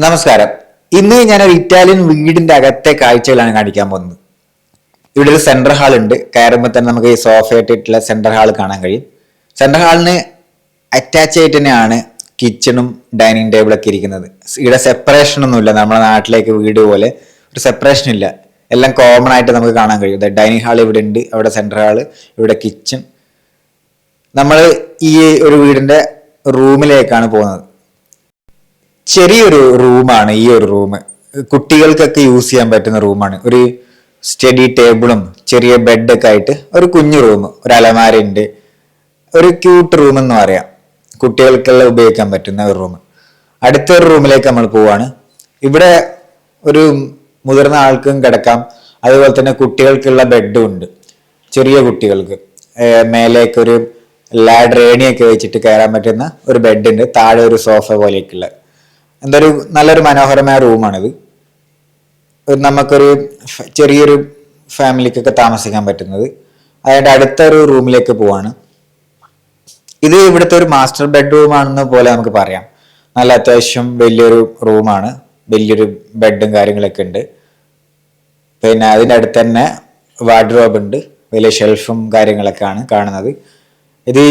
നമസ്കാരം. ഇന്ന് ഞാനൊരു ഇറ്റാലിയൻ വീടിന്റെ അകത്തെ കാഴ്ചകളാണ് കാണിക്കാൻ പോകുന്നത്. ഇവിടെ ഒരു സെൻട്രൽ ഹാൾ ഉണ്ട്. കയറുമ്പോൾ തന്നെ നമുക്ക് ഈ സോഫ ഇട്ടിട്ടുള്ള സെൻട്രൽ ഹാൾ കാണാൻ കഴിയും. സെൻട്രൽ ഹാളിന് അറ്റാച്ച് ആയിട്ട് തന്നെയാണ് കിച്ചണും ഡൈനിങ് ടേബിളൊക്കെ ഇരിക്കുന്നത്. ഇവിടെ സെപ്പറേഷൻ ഒന്നുമില്ല. നമ്മുടെ നാട്ടിലേക്ക് വീട് പോലെ ഒരു സെപ്പറേഷൻ ഇല്ല. എല്ലാം കോമൺ ആയിട്ട് നമുക്ക് കാണാൻ കഴിയും. ഡൈനിങ് ഹാൾ ഇവിടെ ഉണ്ട്, അവിടെ സെൻട്രൽ ഹാള്, ഇവിടെ കിച്ചൺ. നമ്മൾ ഈ ഒരു വീടിന്റെ റൂമിലേക്കാണ് പോകുന്നത്. ചെറിയൊരു റൂമാണ് ഈ ഒരു റൂം. കുട്ടികൾക്കൊക്കെ യൂസ് ചെയ്യാൻ പറ്റുന്ന റൂമാണ്. ഒരു സ്റ്റഡി ടേബിളും ചെറിയ ബെഡൊക്കെ ആയിട്ട് ഒരു കുഞ്ഞു റൂം, ഒരു അലമാര ഉണ്ട്, ഒരു ക്യൂട്ട് റൂം എന്ന് പറയാം. കുട്ടികൾക്കെല്ലാം ഉപയോഗിക്കാൻ പറ്റുന്ന ഒരു റൂം. അടുത്തൊരു റൂമിലേക്ക് നമ്മൾ പോവാണ്. ഇവിടെ ഒരു മുതിർന്ന ആൾക്കും കിടക്കാം, അതുപോലെ തന്നെ കുട്ടികൾക്കുള്ള ബെഡും ഉണ്ട്. ചെറിയ കുട്ടികൾക്ക് മേലേക്ക് ഒരു ലാഡർ ഏണിയൊക്കെ വെച്ചിട്ട് കയറാൻ പറ്റുന്ന ഒരു ബെഡ് ഉണ്ട്. താഴെ ഒരു സോഫ പോലെയൊക്കെയുള്ള എന്തൊരു നല്ലൊരു മനോഹരമായ റൂമാണിത്. നമുക്കൊരു ചെറിയൊരു ഫാമിലിക്കൊക്കെ താമസിക്കാൻ പറ്റുന്നത്. അതിൻ്റെ അടുത്തൊരു റൂമിലേക്ക് പോവാണ്. ഇത് ഇവിടുത്തെ ഒരു മാസ്റ്റർ ബെഡ്റൂം ആണെന്ന് പോലെ നമുക്ക് പറയാം. നല്ല അത്യാവശ്യം വലിയൊരു റൂമാണ്, വലിയൊരു ബെഡും കാര്യങ്ങളൊക്കെ ഉണ്ട്. പിന്നെ അതിൻ്റെ അടുത്ത് തന്നെ വാർഡ്രോബ് ഉണ്ട്, വലിയ ഷെൽഫും കാര്യങ്ങളൊക്കെയാണ് കാണുന്നത്. ഇത്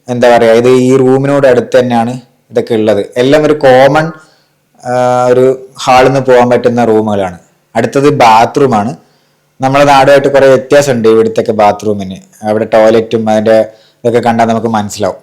എന്താ പറയുക, ഇത് ഈ റൂമിനോട് അടുത്ത് തന്നെയാണ് ഇതൊക്കെ ഉള്ളത്. എല്ലാം ഒരു കോമൺ ഒരു ഹാളിൽ നിന്ന് പോകാൻ പറ്റുന്ന റൂമുകളാണ്. അടുത്തത് ബാത്റൂമാണ്. നമ്മുടെ നാടുമായിട്ട് കുറെ വ്യത്യാസമുണ്ട് ഇവിടുത്തെ ബാത്റൂമിന്. അവിടെ ടോയ്ലറ്റും അതിൻ്റെ ഇതൊക്കെ കണ്ടാൽ നമുക്ക് മനസ്സിലാവും.